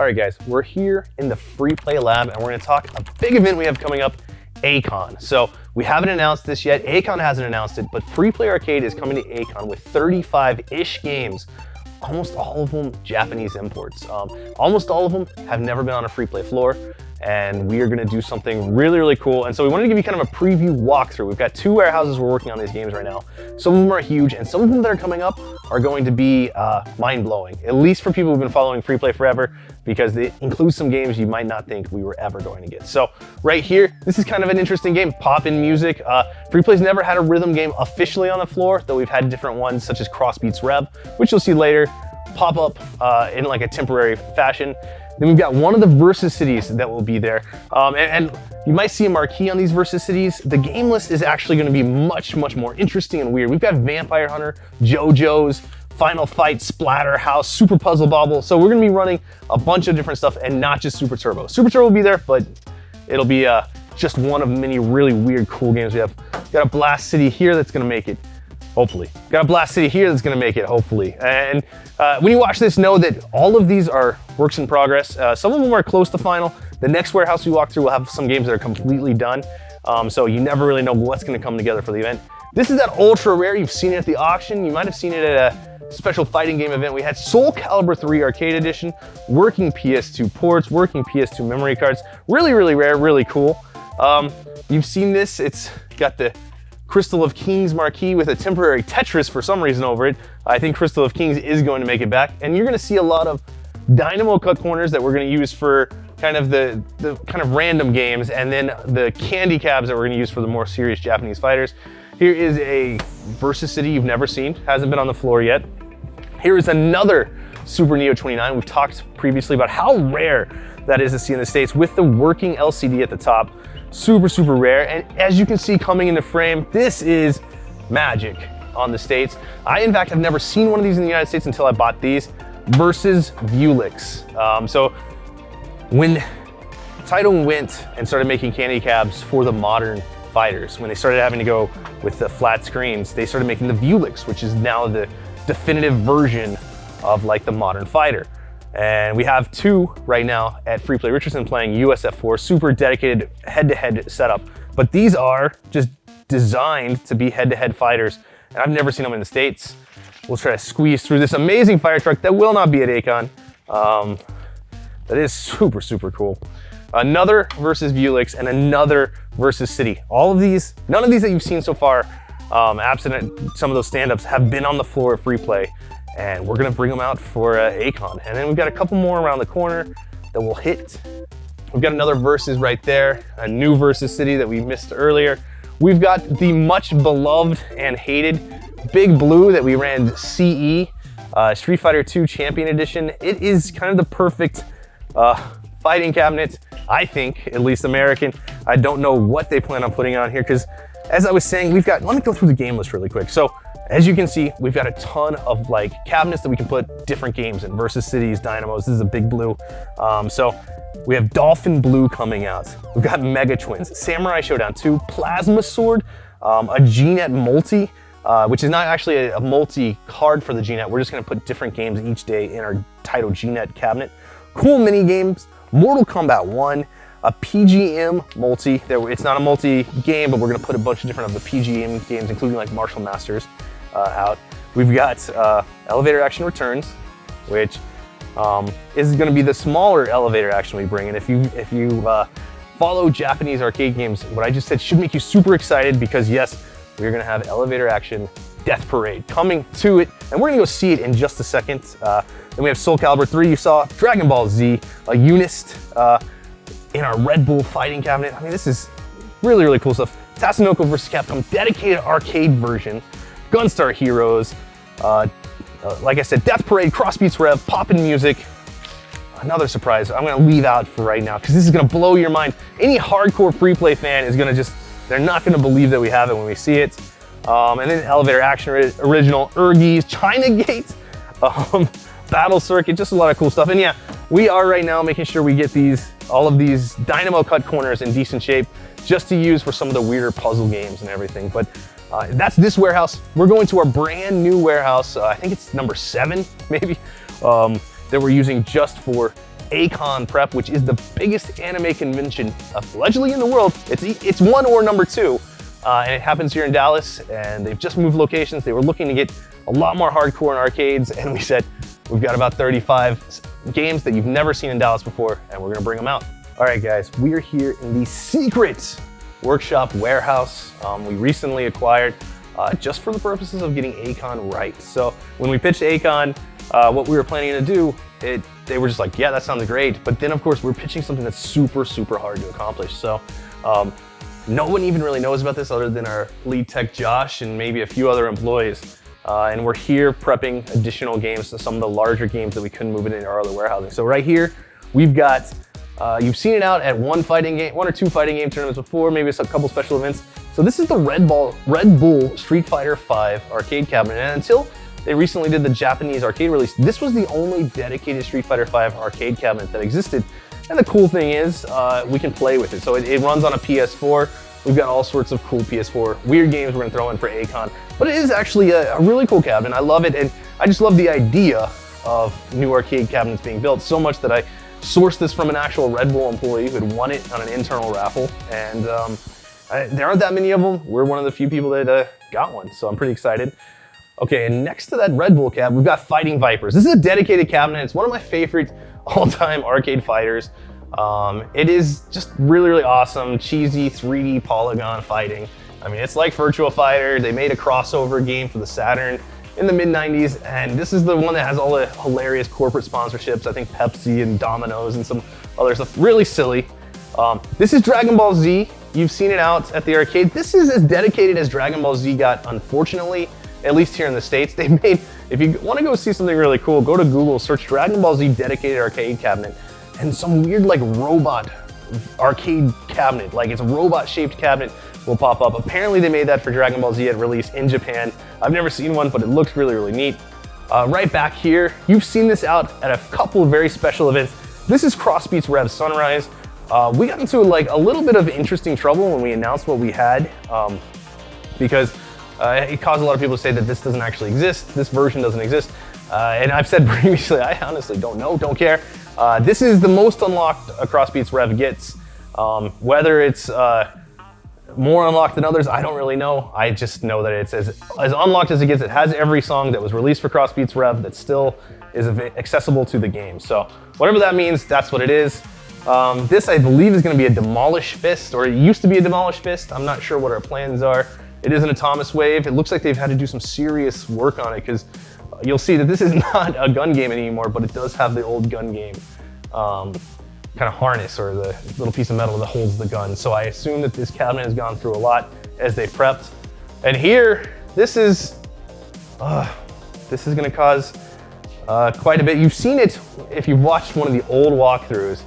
All right, guys, we're here in the Free Play Lab, and we're going to talk a big event we have coming up, A-Kon. So we haven't announced this yet. A-Kon hasn't announced it, but Free Play Arcade is coming to A-Kon with 35-ish games. Almost all of them Japanese imports. Almost all of them have never been on a free play floor, and we are going to do something really, really cool. And so we wanted to give you kind of a preview walkthrough. We've got 2 warehouses we're working on these games right now. Some of them are huge, and some of them that are coming up are going to be mind-blowing, at least for people who've been following free play forever, because they include some games you might not think we were ever going to get. So right here, this is kind of an interesting game, pop-in music. Free Play's never had a rhythm game officially on the floor, though we've had different ones such as Cross Beats Rev, which you'll see later, pop up in like a temporary fashion. Then we've got one of the Versus cities that will be there. And you might see a marquee on these Versus cities. The game list is actually going to be much, much more interesting and weird. We've got Vampire Hunter, JoJo's, Final Fight, Splatterhouse, Super Puzzle Bobble. So we're going to be running a bunch of different stuff and not just Super Turbo. Super Turbo will be there, but it'll be just one of many really weird, cool games we have. Got a Blast City here that's going to make it. Hopefully. Got a Blast City here that's going to make it, hopefully. And when you watch this, know that all of these are works in progress. Some of them are close to final. The next warehouse we walk through will have some games that are completely done. So you never really know what's going to come together for the event. This is that ultra rare. You've seen it at the auction. You might have seen it at a special fighting game event. We had Soul Calibur 3 Arcade Edition, working PS2 ports, working PS2 memory cards. Really, really rare, really cool. You've seen this. It's got the Crystal of Kings marquee with a temporary Tetris for some reason over it. I think Crystal of Kings is going to make it back. And you're going to see a lot of Dynamo cut corners that we're going to use for kind of the kind of random games, and then the candy cabs that we're going to use for the more serious Japanese fighters. Here is a Versus City you've never seen, hasn't been on the floor yet. Here is another Super Neo 29. We've talked previously about how rare that is to see in the States with the working LCD at the top. Super, super rare. And as you can see coming into frame, this is magic on the States. I, in fact, have never seen one of these in the United States until I bought these. Versus Vulix. So when Taito went and started making candy cabs for the modern fighters, when they started having to go with the flat screens, they started making the Vulix, which is now the definitive version of like the modern fighter. And we have 2 right now at Free Play Richardson playing USF4, super dedicated head-to-head setup. But these are just designed to be head-to-head fighters. And I've never seen them in the States. We'll try to squeeze through this amazing fire truck that will not be at A-Kon. That is super, super cool. Another Versus Vulix and another Versus City. All of these, none of these that you've seen so far, absent some of those stand-ups, have been on the floor of Free Play. And we're gonna bring them out for A-Kon. And then we've got a couple more around the corner that will hit. We've got another Versus right there, a new Versus City that we missed earlier. We've got the much beloved and hated Big Blue that we ran CE, Street Fighter 2 Champion Edition. It is kind of the perfect fighting cabinet, I think, at least American. I don't know what they plan on putting on here because, as I was saying, we've got, let me go through the game list really quick. So, as you can see, we've got a ton of like cabinets that we can put different games in, Versus Cities, Dynamos. This is a Big Blue. So we have Dolphin Blue coming out. We've got Mega Twins, Samurai Showdown 2, Plasma Sword, a GNet multi, which is not actually a multi-card for the GNet. We're just gonna put different games each day in our Taito GNet cabinet. Cool mini games, Mortal Kombat 1, a PGM multi. It's not a multi-game, but we're gonna put a bunch of different of the PGM games, including like Martial Masters, out. We've got Elevator Action Returns, which is gonna be the smaller elevator action we bring. And if you follow Japanese arcade games, what I just said should make you super excited because yes, we're gonna have Elevator Action Death Parade coming to it, and we're gonna go see it in just a second. Then we have Soul Calibur 3, you saw Dragon Ball Z, a Unist in our Red Bull fighting cabinet. I mean, this is really, really cool stuff. Tatsunoko vs. Capcom dedicated arcade version, Gunstar Heroes, like I said, Death Parade, Cross Beats Rev, Poppin' Music. Another surprise I'm gonna leave out for right now because this is gonna blow your mind. Any hardcore free play fan is gonna they're not gonna believe that we have it when we see it. And then Elevator Action Original, Urgies, China Gate, Battle Circuit, just a lot of cool stuff. And yeah, we are right now making sure we get all of these Dynamo cut corners in decent shape just to use for some of the weirder puzzle games and everything. But that's this warehouse. We're going to our brand new warehouse. I think it's number 7, maybe, that we're using just for A-Kon Prep, which is the biggest anime convention allegedly in the world. It's one or number two, and it happens here in Dallas, and they've just moved locations. They were looking to get a lot more hardcore in arcades, and we said, we've got about 35 games that you've never seen in Dallas before, and we're gonna bring them out. All right, guys, we are here in the secret workshop warehouse we recently acquired just for the purposes of getting A-Kon right. So when we pitched A-Kon, what we were planning to do, they were just like, yeah, that sounds great. But then of course we're pitching something that's super, super hard to accomplish. So no one even really knows about this other than our lead tech, Josh, and maybe a few other employees. And we're here prepping additional games to some of the larger games that we couldn't move it into our other warehousing. So right here, we've got, you've seen it out at one or two fighting game tournaments before, maybe it's a couple special events. So this is the Red Bull Street Fighter V arcade cabinet. And until they recently did the Japanese arcade release, this was the only dedicated Street Fighter V arcade cabinet that existed. And the cool thing is, we can play with it. So it runs on a PS4. We've got all sorts of cool PS4 weird games we're gonna throw in for A-Kon. But it is actually a really cool cabinet. I love it, and I just love the idea of new arcade cabinets being built so much that I sourced this from an actual Red Bull employee who had won it on an internal raffle. And there aren't that many of them. We're one of the few people that got one, so I'm pretty excited. Okay, and next to that Red Bull cab, we've got Fighting Vipers. This is a dedicated cabinet. It's one of my favorite all-time arcade fighters. It is just really, really awesome, cheesy 3D polygon fighting. I mean, it's like Virtua Fighter. They made a crossover game for the Saturn in the mid-90s, and this is the one that has all the hilarious corporate sponsorships. I think Pepsi and Domino's and some other stuff. Really silly. This is Dragon Ball Z. You've seen it out at the arcade. This is as dedicated as Dragon Ball Z got, unfortunately, at least here in the States. They made, if you want to go see something really cool, go to Google, search Dragon Ball Z dedicated arcade cabinet, and some weird like robot arcade cabinet, like it's a robot shaped cabinet will pop up. Apparently they made that for Dragon Ball Z at release in Japan. I've never seen one, but it looks really, really neat. Right back here, you've seen this out at a couple of very special events. This is Crossbeats Rev Sunrise. We got into like a little bit of interesting trouble when we announced what we had because it caused a lot of people to say that this doesn't actually exist, this version doesn't exist. And I've said previously, I honestly don't know, don't care. This is the most unlocked a Crossbeats Rev gets. Whether it's more unlocked than others, I don't really know. I just know that it's as unlocked as it gets. It has every song that was released for Crossbeats Rev that still is accessible to the game. So whatever that means, that's what it is. This, I believe, is going to be a Demolish Fist, or it used to be a Demolish Fist. I'm not sure what our plans are. It is an Atomic Wave. It looks like they've had to do some serious work on it because you'll see that this is not a gun game anymore, but it does have the old gun game kind of harness or the little piece of metal that holds the gun. So I assume that this cabinet has gone through a lot as they prepped. And here, this is going to cause quite a bit. You've seen it if you've watched one of the old walkthroughs,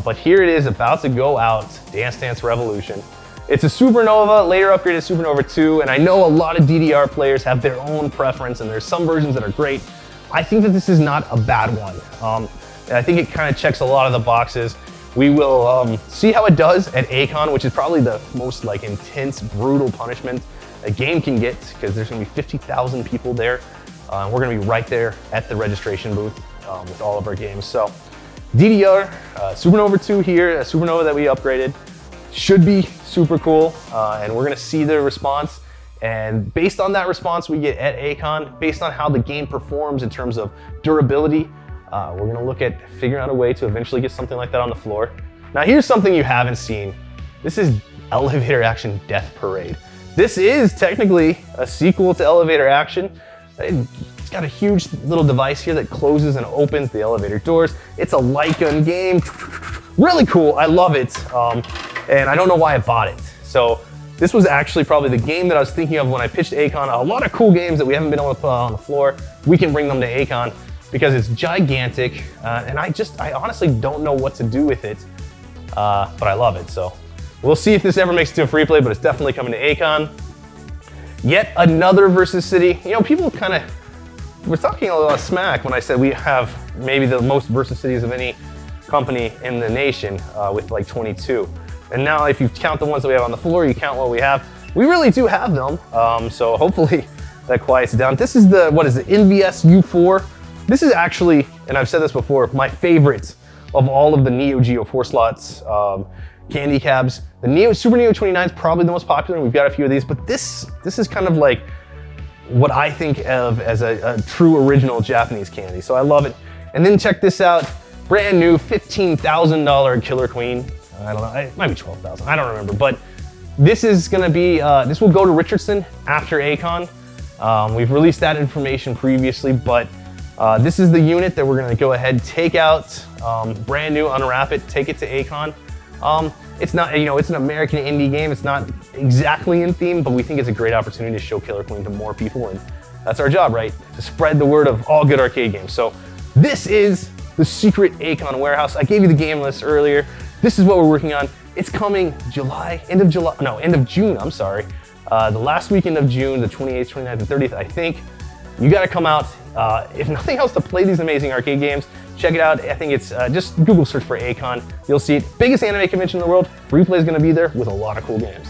but here it is about to go out, Dance Dance Revolution. It's a Supernova, later upgraded Supernova 2, and I know a lot of DDR players have their own preference, and there's some versions that are great. I think that this is not a bad one. And I think it kind of checks a lot of the boxes. We will see how it does at A-Kon, which is probably the most like intense, brutal punishment a game can get, because there's gonna be 50,000 people there. We're gonna be right there at the registration booth with all of our games. So DDR, Supernova 2 here, a Supernova that we upgraded. Should be super cool, and we're gonna see the response. And based on that response we get at A-Kon, based on how the game performs in terms of durability, we're gonna look at figuring out a way to eventually get something like that on the floor. Now here's something you haven't seen. This is Elevator Action Death Parade. This is technically a sequel to Elevator Action. It's got a huge little device here that closes and opens the elevator doors. It's a light gun game. Really cool, I love it. And I don't know why I bought it. So this was actually probably the game that I was thinking of when I pitched A-Kon. A lot of cool games that we haven't been able to put on the floor, we can bring them to A-Kon because it's gigantic. And I honestly don't know what to do with it, but I love it. So we'll see if this ever makes it to a free play, but it's definitely coming to A-Kon. Yet another Versus City. You know, people kind of, we're talking a lot of smack when I said we have maybe the most Versus Cities of any company in the nation with like 22. And now if you count the ones that we have on the floor, you count what we have, we really do have them. So hopefully that quiets it down. This is the, what is it, NVS U4. This is actually, and I've said this before, my favorite of all of the Neo Geo 4-slots candy cabs. The Super Neo 29 is probably the most popular, and we've got a few of these, but this is kind of like what I think of as a true original Japanese candy, so I love it. And then check this out, brand new $15,000 Killer Queen. I don't know, it might be 12,000, I don't remember, but this is gonna be, this will go to Richardson after A-Kon. We've released that information previously, but this is the unit that we're gonna go ahead, take out, brand new, unwrap it, take it to A-Kon. It's not, it's an American indie game. It's not exactly in theme, but we think it's a great opportunity to show Killer Queen to more people, and that's our job, right? To spread the word of all good arcade games. So this is the secret A-Kon warehouse. I gave you the game list earlier. This is what we're working on. It's coming end of June, I'm sorry. The last weekend of June, the 28th, 29th, and 30th, I think. You gotta come out, if nothing else, to play these amazing arcade games. Check it out. I think it's just Google search for A-Kon. You'll see it. Biggest anime convention in the world. Free Play is going to be there with a lot of cool games.